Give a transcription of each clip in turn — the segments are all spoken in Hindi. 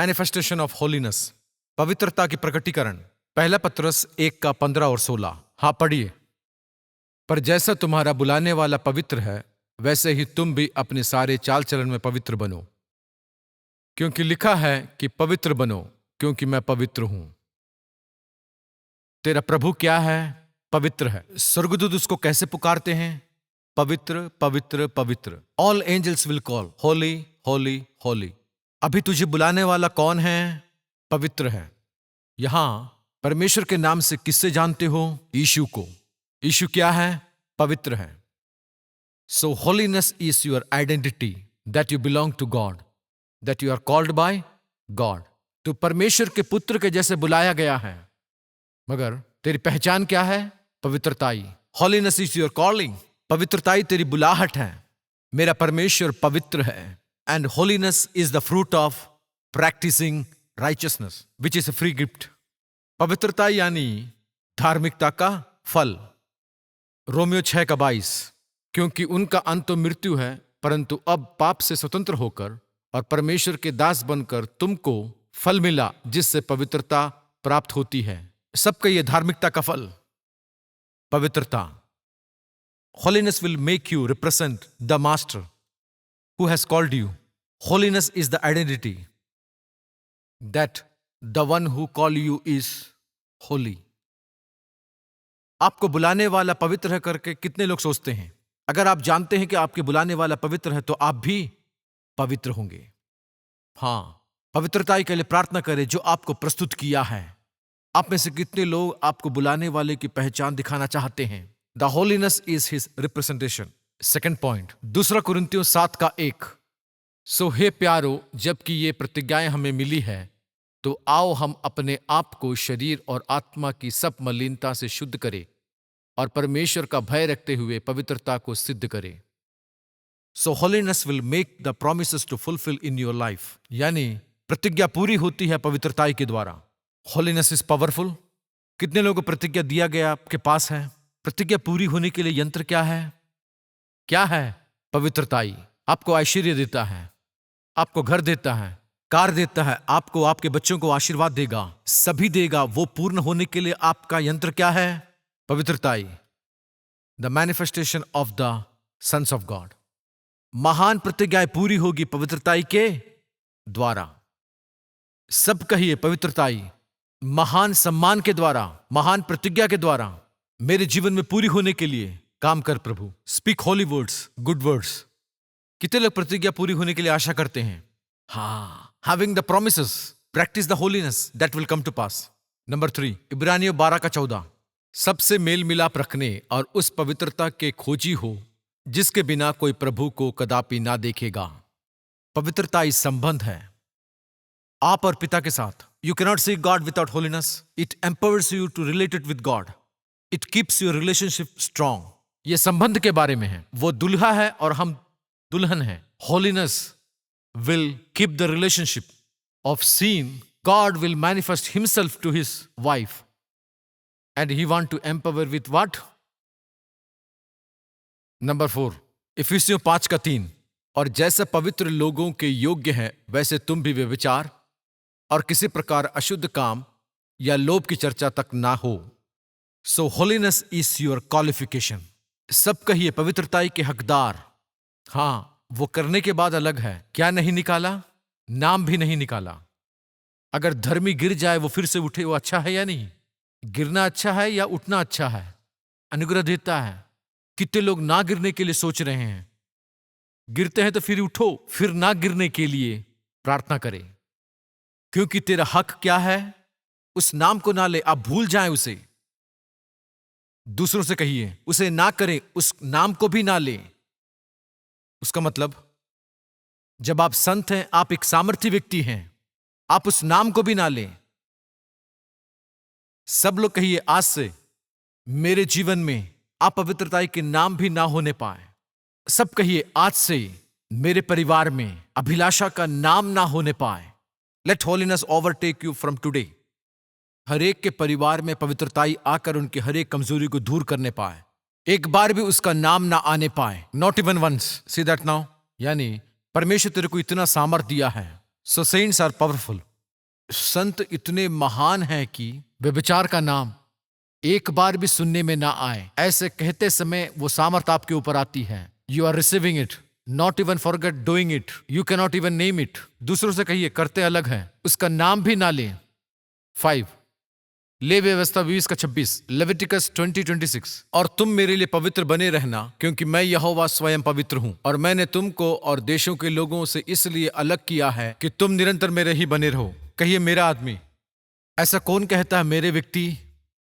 मैनिफेस्टेशन ऑफ होलीनेस, पवित्रता की प्रकटीकरण। पहला पत्रस 1:15 और 16। हाँ, पढ़िए। पर जैसा तुम्हारा बुलाने वाला पवित्र है, वैसे ही तुम भी अपने सारे चाल चलन में पवित्र बनो, क्योंकि लिखा है कि पवित्र बनो, क्योंकि मैं पवित्र हूं। तेरा प्रभु क्या है? पवित्र है। स्वर्गदूत उसको कैसे पुकारते हैं? पवित्र, पवित्र, पवित्र। All angels will call holy, holy, holy. अभी तुझे बुलाने वाला कौन है? पवित्र है। यहां परमेश्वर के नाम से किससे जानते हो? यीशु को। यीशु क्या है? पवित्र है। So holiness is your identity, that you belong to God, that you are called by God. तो परमेश्वर के पुत्र के जैसे बुलाया गया है, मगर तेरी पहचान क्या है? पवित्रताई। Holiness is your calling. पवित्रताई तेरी बुलाहट है। मेरा परमेश्वर पवित्र है। And holiness is the fruit of practising righteousness, which is a free gift. पवित्रता यानी धार्मिकता का फल। रोमियो 6:22। क्योंकि उनका अंत तो मृत्यु है, परंतु अब पाप से स्वतंत्र होकर और परमेश्वर के दास बनकर तुमको फल मिला, जिससे पवित्रता प्राप्त होती है। सबका ये धार्मिकता का फल, पवित्रता। Holiness will make you represent the Master who has called you. Holiness is the identity that the one who called you is holy. आपको बुलाने वाला पवित्र है करके कितने लोग सोचते हैं? अगर आप जानते हैं कि आपके बुलाने वाला पवित्र है, तो आप भी पवित्र होंगे। हां, पवित्रता के लिए प्रार्थना करें जो आपको प्रस्तुत किया है। आप में से कितने लोग आपको बुलाने वाले की पहचान दिखाना चाहते हैं? The holiness is his representation. Second point, 2 कुरिन्थियों 7:1। सो हे प्यारो, जबकि ये प्रतिज्ञाएं हमें मिली है, तो आओ हम अपने आप को शरीर और आत्मा की सब मलिनता से शुद्ध करें और परमेश्वर का भय रखते हुए पवित्रता को सिद्ध करें। So holiness will make the promises to fulfil in your life. यानी प्रतिज्ञा पूरी होती है पवित्रता के द्वारा। Holiness is powerful. कितने लोगों को प्रतिज्ञा दिया गया आपके पास है? प्रतिज्ञा पूरी होने के लिए यंत्र क्या है? क्या है? पवित्रताई। आपको ऐश्वर्य देता है, आपको घर देता है, कार देता है, आपको आपके बच्चों को आशीर्वाद देगा, सभी देगा। वो पूर्ण होने के लिए आपका यंत्र क्या है? पवित्रताई। The manifestation of the sons of God. महान प्रतिज्ञाएं पूरी होगी पवित्रताई के द्वारा। सब कहिए पवित्रताई। महान सम्मान के द्वारा, महान प्रतिज्ञा के द्वारा मेरे जीवन में पूरी होने के लिए काम कर प्रभु। Speak holy words, good words. कितने लोग प्रतिज्ञा पूरी होने के लिए आशा करते हैं? हाँ, having the promises, practice the holiness, that will come to pass. Number 3, इब्रानियों 12:14। सबसे मेल मिलाप रखने और उस पवित्रता के खोजी हो जिसके बिना कोई प्रभु को कदापि ना देखेगा। पवित्रता इस संबंध है आप और पिता के साथ। You cannot see God without holiness. It empowers you to relate it with God. It keeps your relationship strong. ये संबंध के बारे में है। वो दुल्हा है और हम दुल्हन हैं। Holiness will keep the relationship of seeing God will manifest himself to his wife. And he want to empower with what? Number 4, इफिसियों 5:3। और जैसा पवित्र लोगों के योग्य है, वैसे तुम भी व्यभिचार और किसी प्रकार अशुद्ध काम या लोभ की चर्चा तक ना हो। सो होलीनेस इज योर क्वालिफिकेशन। सब कहिए पवित्रताई के हकदार। हां, वो करने के बाद अलग है। क्या नहीं निकाला? नाम भी नहीं निकाला। अगर धर्मी गिर जाए वो फिर से उठे, वो अच्छा है या नहीं? गिरना अच्छा है या उठना अच्छा है? अनुग्रह देता है। कितने लोग ना गिरने के लिए सोच रहे हैं? गिरते हैं तो फिर उठो, फिर ना गिरने के लिए प्रार्थना करें। क्योंकि तेरा हक क्या है? उस नाम को ना ले, आप भूल जाएं उसे। दूसरों से कहिए उसे ना करें, उस नाम को भी ना ले। उसका मतलब जब आप संत हैं, आप एक सामर्थी व्यक्ति हैं, आप उस नाम को भी ना लें। सब लोग कहिए आज से मेरे जीवन में अपवित्रताई के नाम भी ना होने पाए। सब कहिए आज से मेरे परिवार में अभिलाषा का नाम ना होने पाए। Let holiness overtake you from today. हर एक के परिवार में पवित्रताई आकर उनकी हर एक कमजोरी को दूर करने पाए। एक बार भी उसका नाम ना आने पाए। Not even once. See that now? यानी परमेश्वर तेरे को इतना सामर्थ दिया है। So saints are powerful. संत इतने महान हैं कि व्यभिचार का नाम एक बार भी सुनने में ना आए। ऐसे कहते समय वो सामर्थ आपके ऊपर आती है। You are receiving it, not even forget doing it, you can not even name it. दूसरों से कहिए करते अलग है, उसका नाम भी ना ले। 5 ले व्यवस्था 20:26 लेविटिकस 20:26। और तुम मेरे लिए पवित्र बने रहना, क्योंकि मैं यहोवा स्वयं पवित्र हूं, और मैंने तुमको और देशों के लोगों से इसलिए अलग किया है कि तुम निरंतर मेरे ही बने रहो। कहिए मेरा आदमी। ऐसा कौन कहता है मेरे व्यक्ति?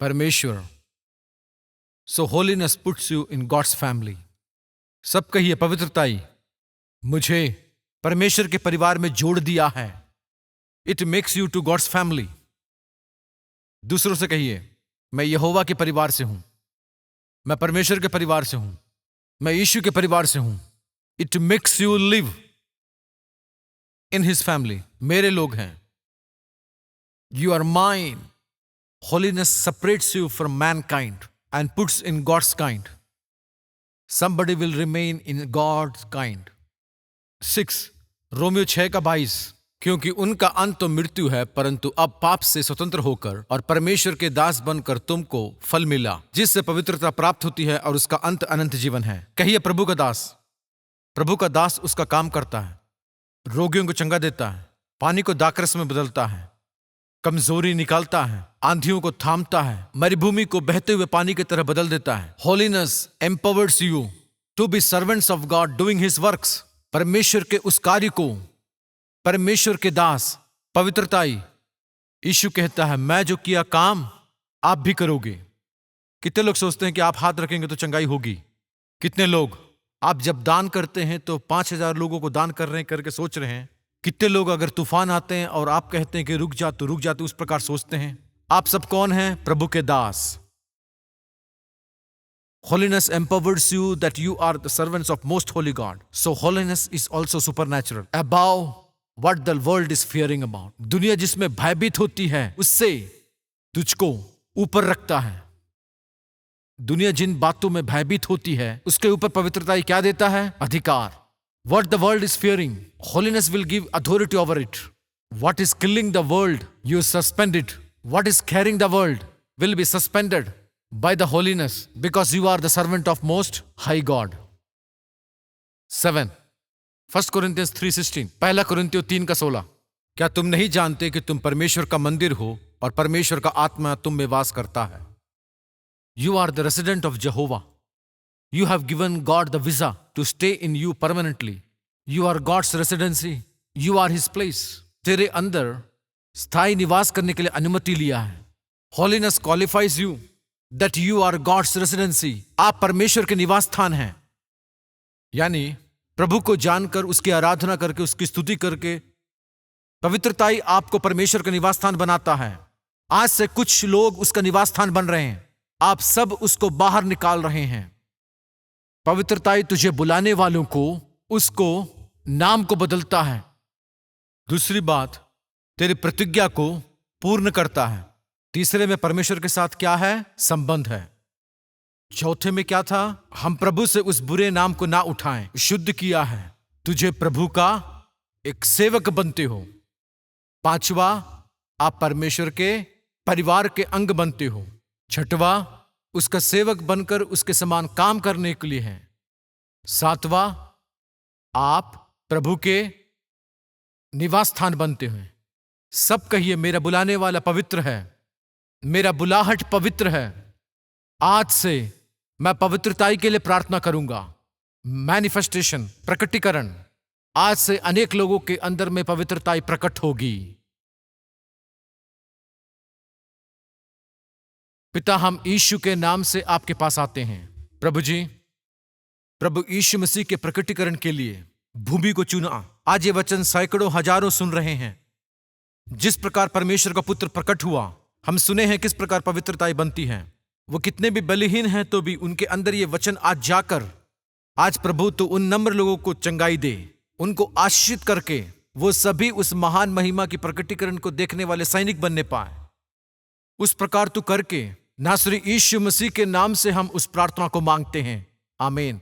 परमेश्वर। So holiness puts you in God's family. सब कहिए पवित्रताई मुझे परमेश्वर के परिवार में जोड़ दिया है। It makes you to God's family. दूसरों से कहिए मैं यहोवा के परिवार से हूं, मैं परमेश्वर के परिवार से हूं, मैं यीशु के परिवार से हूं। It makes you live in his family. मेरे लोग हैं। You are mine. Holiness separates you from mankind and puts in God's kind. Somebody will remain in God's kind. 6 रोमियो 6:22। क्योंकि उनका अंत तो मृत्यु है, परंतु अब पाप से स्वतंत्र होकर और परमेश्वर के दास बनकर तुमको फल मिला, जिससे पवित्रता प्राप्त होती है और उसका अंत अनंत जीवन है। कहिए प्रभु का दास। प्रभु का दास उसका काम करता है, रोगियों को चंगा देता है, पानी को दाखरस में बदलता है, कमजोरी निकालता है, आंधियों को थामता है, मरुभूमि को बहते हुए पानी की तरह बदल देता है। Holiness empowers you to be servants of God doing his works. परमेश्वर के उस कार्य को, परमेश्वर के दास पवित्रताई। यीशु कहता है मैं जो किया काम आप भी करोगे। कितने लोग सोचते हैं कि आप हाथ रखेंगे तो चंगाई होगी? कितने लोग आप जब दान करते हैं तो 5,000 लोगों को दान कर रहे हैं करके सोच रहे हैं? कितने लोग अगर तूफान आते हैं और आप कहते हैं कि रुक जा तो रुक जाते, उस प्रकार सोचते हैं? आप सब कौन हैं? प्रभु के दास। Holiness empowers you that you are the servants of most holy God. So holiness is also supernatural, above what the world is fearing about. दुनिया जिसमें भयभीत होती है उससे तुझको ऊपर रखता है। दुनिया जिन बातों में भयभीत होती है उसके ऊपर पवित्रता क्या देता है? अधिकार। What the world is fearing, holiness will give authority over it. What is killing the world, you suspend it. What is carrying the world will be suspended by the holiness, because you are the servant of most high God. 7 1 Corinthians 3:16 1 कुरिन्थियों 3:16। क्या तुम नहीं जानते कि तुम परमेश्वर का मंदिर हो और परमेश्वर का आत्मा तुम में वास करता है? You are the resident of Jehovah. You have given God the visa to stay in you permanently. You are God's residency. You are His place. तेरे अंदर स्थायी निवास करने के लिए अनुमति लिया है। Holiness qualifies you that you are God's residency. आप परमेश्वर के निवास स्थान हैं। यानी प्रभु को जानकर, उसकी आराधना करके, उसकी स्तुति करके पवित्रताई आपको परमेश्वर का निवास स्थान बनाता है। आज से कुछ लोग उसका निवास स्थान बन रहे हैं। आप सब उसको बाहर निकाल रहे हैं। पवित्रताई तुझे बुलाने वालों को, उसको नाम को बदलता है। दूसरी बात, तेरी प्रतिज्ञा को पूर्ण करता है। तीसरे में परमेश्वर के साथ क्या है? संबंध है। चौथे में क्या था? हम प्रभु से उस बुरे नाम को ना उठाएं। शुद्ध किया है, तुझे प्रभु का एक सेवक बनते हो। पांचवा, आप परमेश्वर के परिवार के अंग बनते हो। छठवा, उसका सेवक बनकर उसके समान काम करने के लिए है। सातवां, आप प्रभु के निवास स्थान बनते हैं। सब कहिए मेरा बुलाने वाला पवित्र है, मेरा बुलाहट पवित्र है। आज से मैं पवित्रताई के लिए प्रार्थना करूंगा। मैनिफेस्टेशन, प्रकटीकरण। आज से अनेक लोगों के अंदर में पवित्रताई प्रकट होगी। पिता, हम यीशु के नाम से आपके पास आते हैं। प्रभु जी, प्रभु यीशु मसीह के प्रकटीकरण के लिए भूमि को चुना। आज ये वचन सैकड़ों हजारों सुन रहे हैं। जिस प्रकार परमेश्वर का पुत्र प्रकट हुआ, हम सुने हैं किस प्रकार पवित्रताई बनती है। वो कितने भी बलहीन हैं तो भी उनके अंदर ये वचन आज जाकर, आज प्रभु तो उन नम्र लोगों को चंगाई दे, उनको आशीषित करके वो सभी उस महान महिमा की प्रकटीकरण को देखने वाले सैनिक बनने पाए। उस प्रकार तू करके नासरी यीशु मसीह के नाम से हम उस प्रार्थना को मांगते हैं। आमीन।